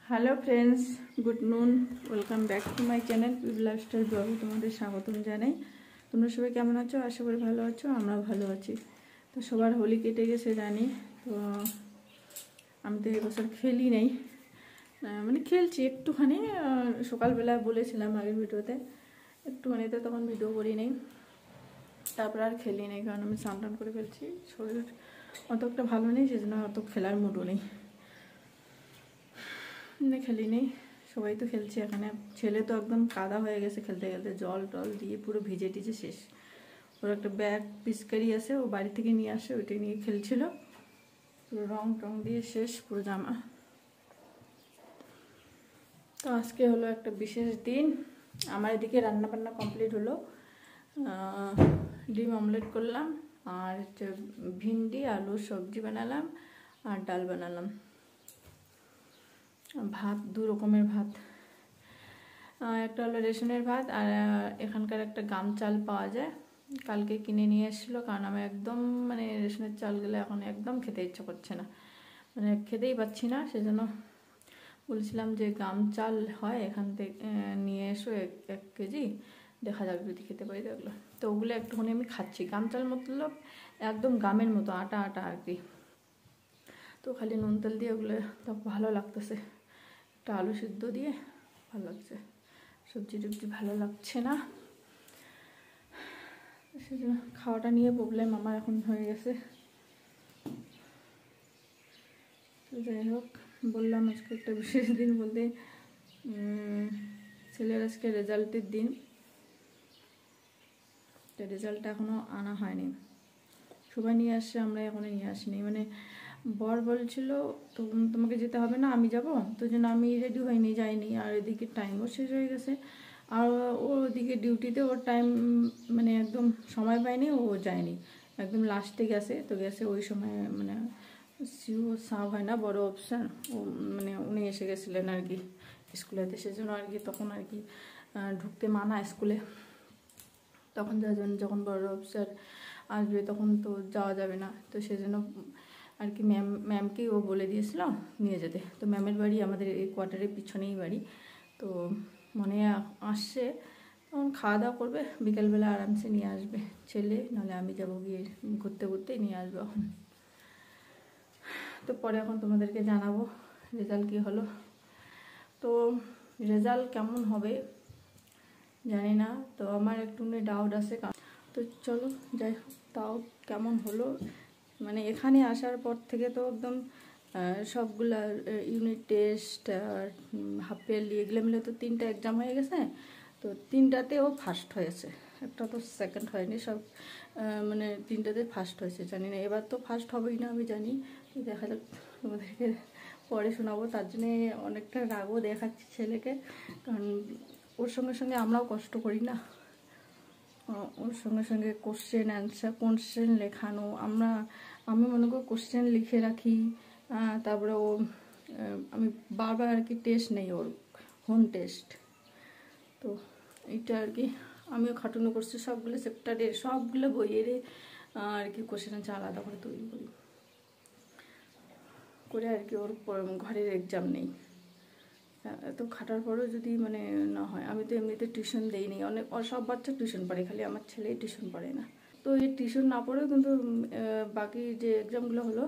Hello friends, good নুন। Welcome back to my channel people lifestyle ব্লগে তোমাদের স্বাগতম জানাই। তোমরা সবাই কেমন আছো? আশা করি ভালো আছো, আমরাও ভালো আছি। তো সবার হোলি কেটে গেছে জানি। তো আমি তো এবছর খেলি নেই, মানে খেলছি একটুখানি। সকালবেলা বলেছিলাম আগের ভিডিওতে, একটুখানি তো তখন ভিডিও করি নেই। তারপর আর খেলি নেই, কারণ আমি স্নান টান করে ফেলছি। শরীর অত একটা ভালো নেই, সেজন্য অত খেলার মুডও নেই, খেলি নেই। সবাই তো খেলছে এখানে। ছেলে তো একদম কাদা হয়ে গেছে খেলতে খেলতে, জল টল দিয়ে পুরো ভিজে টিজে শেষ। ওর একটা ব্যাগ পিচকারি আছে, ও বাড়ি থেকে নিয়ে আসে, ওইটা নিয়ে খেলছিল। পুরো রং টং দিয়ে শেষ পুরো জামা। তো আজকে হলো একটা বিশেষ দিন। আমার এদিকে রান্না বান্না কমপ্লিট হলো। ডিম অমলেট করলাম, আর হচ্ছে ভিন্ডি আলুর সবজি বানালাম, আর ডাল বানালাম। ভাত, দু রকমের ভাত। একটা হলো রেশনের ভাত, আর এখানকার একটা গাম চাল পাওয়া যায়, কালকে কিনে নিয়ে এসেছিলো। কারণ আমি একদম মানে রেশনের চালগুলো এখন একদম খেতে ইচ্ছা করছে না, মানে খেতেই পাচ্ছি না। সেজন্য বলছিলাম যে গাম চাল হয়, এখান থেকে নিয়ে এসো 1 কেজি, দেখা যাক যদি খেতে পারি দেখলো। তো ওগুলো একটুখানি আমি খাচ্ছি। গাম চাল মতলব একদম গামের মতো আটা আটা আর কি। তো খালি নুন তেল দিয়ে ওগুলো তো ভালো লাগতেছে। একটা আলু সিদ্ধ দিয়ে ভালো লাগছে, সবজি টবজি ভালো লাগছে না। সেজন্য খাওয়াটা নিয়ে প্রবলেম আমার এখন হয়ে গেছে। তো যাই হোক, বললাম আজকে একটা বিশেষ দিন বলতে, ছেলের আজকে রেজাল্টের দিন। রেজাল্টটা এখনও আনা হয়নি। সবাই নিয়ে আসছে, আমরা এখনও নিয়ে আসিনি। মানে বর বলছিল তো তোমাকে যেতে হবে না, আমি যাব। তো জন্য আমি রেডি হইনি, যাইনি। আর এদিকে টাইমও শেষ হয়ে গেছে, আর ওদিকে ডিউটিতে ওর টাইম মানে একদম সময় পায়নি, ও যায়নি, একদম লাস্টে গেছে। তো গেছে ওই সময় মানে সিও সাহ হয় না, বড় অফিসার, ও মানে উনি এসে গেছিলেন আর কি স্কুলেতে। সেজন্য আর কি তখন আর কি ঢুকতে মানা স্কুলে। তখন যখন বড় অফিসার আসবে তখন তো যাওয়া যাবে না। তো সেজন্য আর কি ম্যামকেই ও বলে দিয়েছিল নিয়ে যেতে। তো ম্যামের বাড়ি আমাদের এই কোয়ার্টারের পিছনেই বাড়ি। তো মনে আসছে, তখন খাওয়া দাওয়া করবে, বিকেলবেলা আরামসে নিয়ে আসবে ছেলে, নাহলে আমি যাবো, গিয়ে ঘুরতে ঘুরতে নিয়ে আসবো এখন। তো পরে এখন তোমাদেরকে জানাবো রেজাল্ট কী হলো। তো রেজাল্ট কেমন হবে জানি না, তো আমার একটু ডাউট আছে। তো চলো যাই হোক, তাও কেমন হলো। মানে এখানে আসার পর থেকে তো একদম সবগুলা ইউনিট টেস্ট আর হাফ ইয়ারলি এগুলো মিলে তো 3টা এক্সাম হয়ে গেছে। তো 3টাতেও ফার্স্ট হয়েছে, একটা তো সেকেন্ড হয়নি। সব মানে 3টাতে ফার্স্ট হয়েছে। জানি না এবার তো ফার্স্ট হবেই না, আমি জানি। দেখা যাক, তোমাদেরকে পরে শোনাবো। তার জন্যে অনেকটা রাগও দেখাচ্ছি ছেলেকে, কারণ ওর সঙ্গে সঙ্গে আমরাও কষ্ট করি না। ওর সঙ্গে সঙ্গে কোশ্চেন লেখানো, আমি মনে করি কোশ্চেন লিখে রাখি। তারপরে আমি বারবার আর কি টেস্ট নেই, ওর হোম টেস্ট। তো এইটা আর কি আমিও খাটুনো করছি, সবগুলো চ্যাপ্টারের সবগুলো বইয়ের আর কি কোশ্চেন আছে আলাদা করে তৈরি করে আর কি। ওর ঘরের এক্সাম নেই, এত খাটার পরেও যদি মানে না হয়। আমি তো এমনিতে টিউশন দেইনি, অনেক সব বাচ্চা টিউশন পড়ে, খালি আমার ছেলেই টিউশন পড়ে না। তো এই টিউশন না পড়েও কিন্তু বাকি যে এক্সামগুলো হলো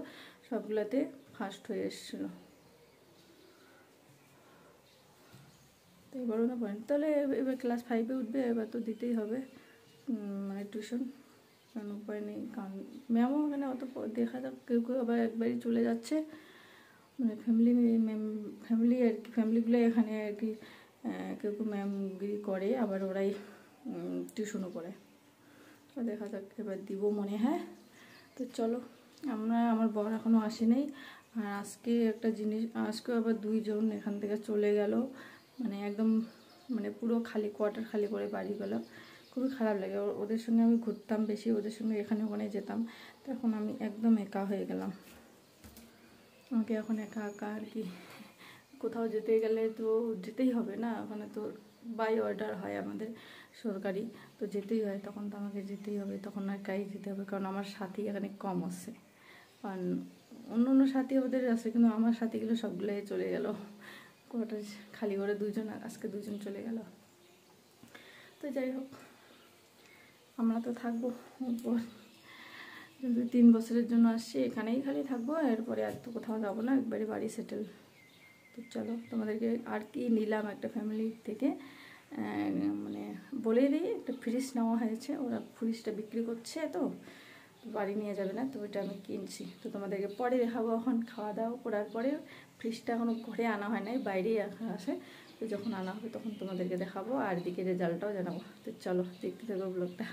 সবগুলোতে ফার্স্ট হয়ে এসেছিলো। তো এবারও না পড়েন, তাহলে এবার ক্লাস 5-এ উঠবে, এবার তো দিতেই হবে মানে টিউশন, কারণ উপায় নেই। কারণ ম্যামও মানে অত দেখা যাক, কেউ কেউ আবার একবারই চলে যাচ্ছে, মানে ফ্যামিলি আর কি, ফ্যামিলিগুলো এখানে আর কি কেউ কেউ ম্যামগিরি করে, আবার ওরাই টিউশনও করে। তো দেখা যাক, এবার দিব মনে হয়। তো চলো, আমার বর এখনও আসে নাই। আর আজকে একটা জিনিস, আজকেও আবার 2 জন এখান থেকে চলে গেল, মানে একদম মানে পুরো খালি, কোয়ার্টার খালি করে বাড়ি গেল। খুবই খারাপ লাগে। ওদের সঙ্গে আমি ঘুরতাম বেশি, ওদের সঙ্গে এখানে ওখানে যেতাম। তো এখন আমি একদম একা হয়ে গেলাম। আমাকে এখন একা একা আর কি কোথাও যেতে গেলে তো যেতেই হবে না, ওখানে তো বাই অর্ডার হয় আমাদের সরকারি, তো যেতেই হয়। তখন তো আমাকে যেতেই হবে, তখন আর একাই যেতে হবে, কারণ আমার সাথী এখানে কম আছে। কারণ অন্য অন্য সাথী ওদের আছে, কিন্তু আমার সাথীগুলো সবগুলোই চলে গেল। কোয়ার্টার খালি করে দুজন, আর আজকে দুজন চলে গেল। তো যাই হোক, আমরা তো থাকবো উপর, যদি 3 বছরের জন্য আসছি এখানেই খালি থাকবো, এরপরে আর তো কোথাও যাবো না, একবারে বাড়ি সেটেল। তো চলো তোমাদেরকে আর কি নিলাম একটা ফ্যামিলি থেকে, মানে বলেই দিই, একটা ফ্রিজ নেওয়া হয়েছে, ওরা ফ্রিজটা বিক্রি করছে, তো বাড়ি নিয়ে যাবে না, তো ওইটা আমি কিনছি। তো তোমাদেরকে পরে দেখাবো, এখন খাওয়া দাওয়া করার পরে। ফ্রিজটা এখনও ঘরে আনা হয় নাই, বাইরেই রাখা আছে, তো যখন আনা হবে তখন তোমাদেরকে দেখাবো, আর এদিকে রেজাল্টটাও জানাবো। তো চলো দেখতে থাকো ব্লগটা।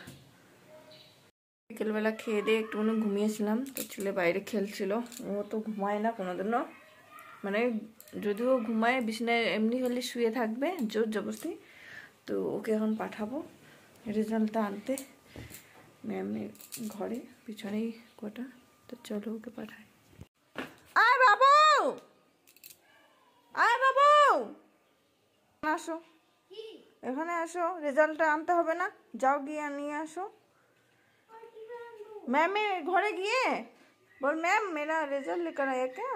বিকেলবেলা খেয়ে দিয়ে একটুখানি ঘুমিয়েছিলাম, তো ছেলে বাইরে খেলছিল, ও তো ঘুমায় না কোনোদিনও, মানে যদিও ঘুমায় বিছানায় এমনি হলে শুয়ে থাকবে জোর জবরদস্তি। তো ওকে এখন পাঠাবো রেজাল্টটা আনতে, ম্যামের ঘরে পিছনেই কোটা। তো চলো ওকে পাঠাই। আয় বাবু, আয় বাবু, আসো এখানে আসো, রেজাল্টটা আনতে হবে না, যাও গিয়ে নিয়ে আসো। मैम घरे गए बोल मैम मेरा रिजल्ट लेकर आया क्या,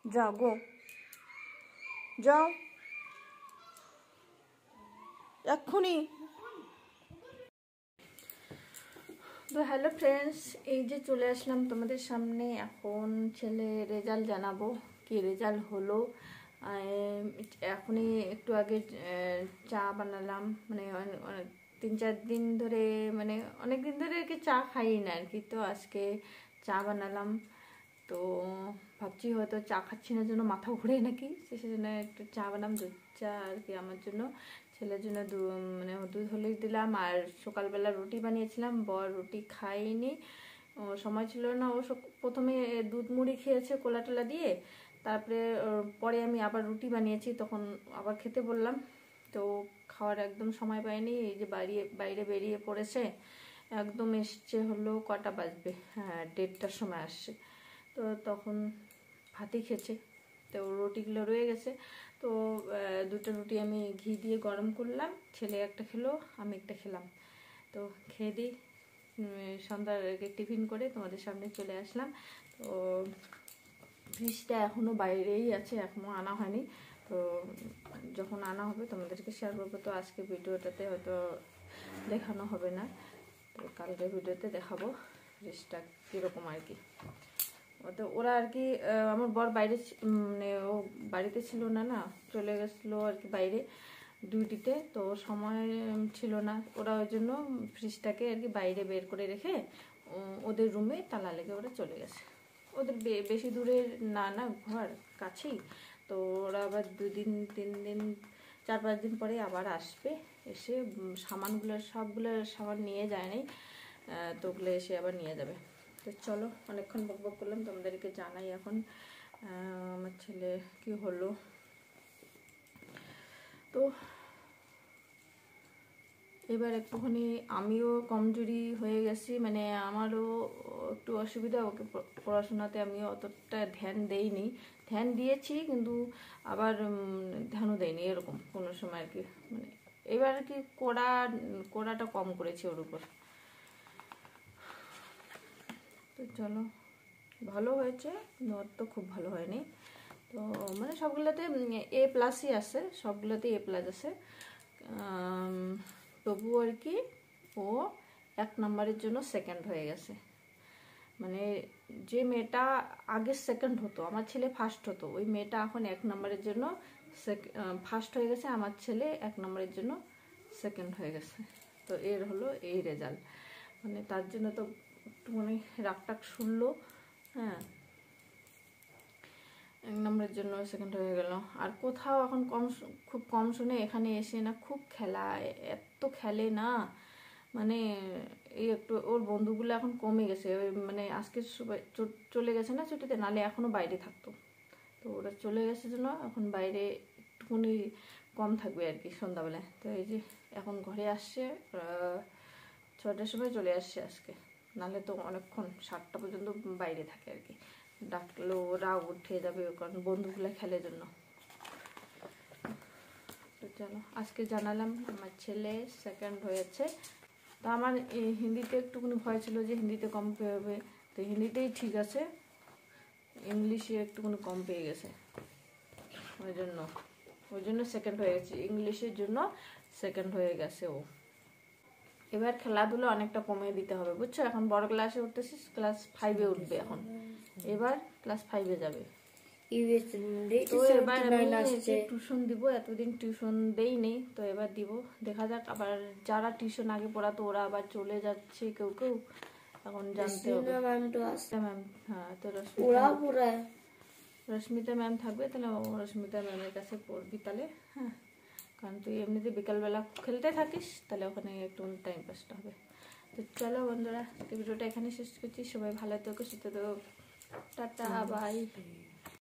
जाओ गो जाओ এক্ষুনি। তো হ্যালো ফ্রেন্ডস, এই যে চলে আসলাম তোমাদের সামনে, এখন ছেলে রেজাল্ট জানাবো, কি রেজাল্ট হলো। এখনই একটু আগে চা বানালাম, মানে 3-4 দিন ধরে, মানে অনেক দিন ধরে আর কি চা খাই না আর কি, তো আজকে চা বানালাম। তো ভাবছি হয়তো চা খাচ্ছি না জন্য মাথা ঘুরে নাকি, সেজন্য একটু চা বানালাম, দুধ চা আর কি আমার জন্য, ছেলের জন্য মানে দুধ হলে দিলাম। আর সকালবেলা রুটি বানিয়েছিলাম, বর রুটি খাইনি, সময় ছিল না, ও প্রথমে দুধ মুড়ি খেয়েছে কোলা টোলা দিয়ে, তারপরে পরে আমি আবার রুটি বানিয়েছি, তখন আবার খেতে বললাম, তো খাওয়ার একদম সময় পায়নি। এই যে বাইরে বেরিয়ে পড়েছে, একদম এসছে হলো কটা বাজবে, হ্যাঁ 1:30টার সময় আসছে, তো তখন ভাতই খেয়েছে। তো রুটিগুলো রয়ে গেছে, তো 2টা রুটি আমি ঘি দিয়ে গরম করলাম, ছেলে একটা খেলো, আমি একটা খেলাম। তো খেয়ে দিই, সন্ধ্যার টিফিন করে তোমাদের সামনে চলে আসলাম। তো ফ্রিজটা এখনও বাইরেই আছে, এখনও আনা হয়নি, তো যখন আনা হবে তোমাদেরকে শেয়ার করবো। তো আজকে ভিডিওটাতে হয়তো দেখানো হবে না, তো কালকের ভিডিওতে দেখাবো ফ্রিজটা কীরকম আর কি। তো ওরা আর কি, আমার বর বাইরে, মানে ও বাড়িতে ছিল না, চলে গেছিলো আর কি বাইরে ডিউটিতে, তো সময় ছিল না, ওরা ওই জন্য ফ্রিজটাকে আর কি বাইরে বের করে রেখে ওদের রুমে তালা লেগে ওরা চলে গেছে। ওদের বেশি দূরের না ঘর কাছেই, তো ওরা আবার 2 দিন 3 দিন 4-5 দিন পরে আবার আসবে, এসে সবগুলো সামান নিয়ে যায় নাই, তো ওগুলো এসে আবার নিয়ে যাবে। তো চলো, অনেকক্ষণ বকবক করলাম, তোমাদেরকে জানাই এখন আমার ছেলে কি হলো। তো এবার একটুখানি আমিও কমজোরি হয়ে গেছি, মানে আমারও একটু অসুবিধা, ওকে পড়াশোনাতে আমিও অতটা ধ্যান দেইনি, ধ্যান দিয়েছি কিন্তু আবার ধ্যানও দেয়নি, এরকম কোনো সময় আর কি, মানে এবার আর কি কড়াটা কম করেছি ওর উপর। তো চলো, ভালো হয়েছে, নট তো খুব ভালো হয়নি, তো মানে সবগুলোতে A+ আছে, সবগুলোতে A+ আছে, তবু আর কি ও 1 নম্বরের জন্য সেকেন্ড হয়ে গেছে। মানে যে মেয়েটা আগে সেকেন্ড হতো, আমার ছেলে ফার্স্ট হতো, ওই মেয়েটা এখন 1 নম্বরের জন্য ফার্স্ট হয়ে গেছে, আমার ছেলে 1 নম্বরের জন্য সেকেন্ড হয়ে গেছে। তো এর হলো এই রেজাল্ট, মানে তার জন্য তো একটু মানে রাগটাগ শুনলো, হ্যাঁ 1 নম্বরের জন্য সেকেন্ড হয়ে গেল। আর কোথাও এখন খুব কম শুনে, এখানে এসে না খুব খেলা, এত খেলে না, মানে এই একটু ওর বন্ধুগুলো এখন কমে গেছে, মানে আজকে চলে গেছে না ছুটিতে, নালে এখনও বাইরে থাকতো, তো ওরা চলে গেছে জন্য এখন বাইরে একটুখানি কম থাকবে আর কি সন্ধ্যাবেলায়। তো এই যে এখন ঘরে আসছে, 6টার সময় চলে আসছে আজকে, নালে তো অনেকক্ষণ 7টা পর্যন্ত বাইরে থাকে আর কি, ডাকলেও রাগ উঠে যাবে, কারণ বন্ধুগুলো খেলে জন্য। তো চলো, আজকে জানালাম আমার ছেলে সেকেন্ড হয়েছে। তো আমার হিন্দিতে একটুখানি ভয় ছিল যে হিন্দিতে কম পেয়ে হবে, তো হিন্দিতেই ঠিক আছে, ইংলিশে একটুখানি কম পেয়ে গেছে, ওই জন্য সেকেন্ড হয়ে গেছে, ইংলিশের জন্য সেকেন্ড হয়ে গেছে ও। এবার খেলাধুলো অনেকটা কমিয়ে দিতে হবে, বুঝছো? এখন বড় ক্লাসে উঠতেছিস, ক্লাস 5-এ উঠবে এখন, এবার ক্লাস 5-এ যাবে। তো এবার আমি টিউশন দিব, এতদিন টিউশন দেই নেই, তো এবার দিব, দেখা যাক। আবার যারা টিউশন আগে পড়াতো ওরা আবার চলে যাচ্ছে কেউ কেউ, এখন জানতে হবে। ম্যাম, হ্যাঁ, তো রশ্মিতা ম্যাম থাকবে, তাহলে রশ্মিতা ম্যামের কাছে পড়বি তাহলে, হ্যাঁ। কারণ তুই এমনিতে বিকালবেলা খেলতে থাকিস, তাহলে ওখানে একটু টাইম পাসটা হবে। তো চলো বন্ধুরা, ভিডিওটা এখানে শেষ করছি। সবাই ভালো থেকো, সুস্থ থেকো, টাটা, বাই।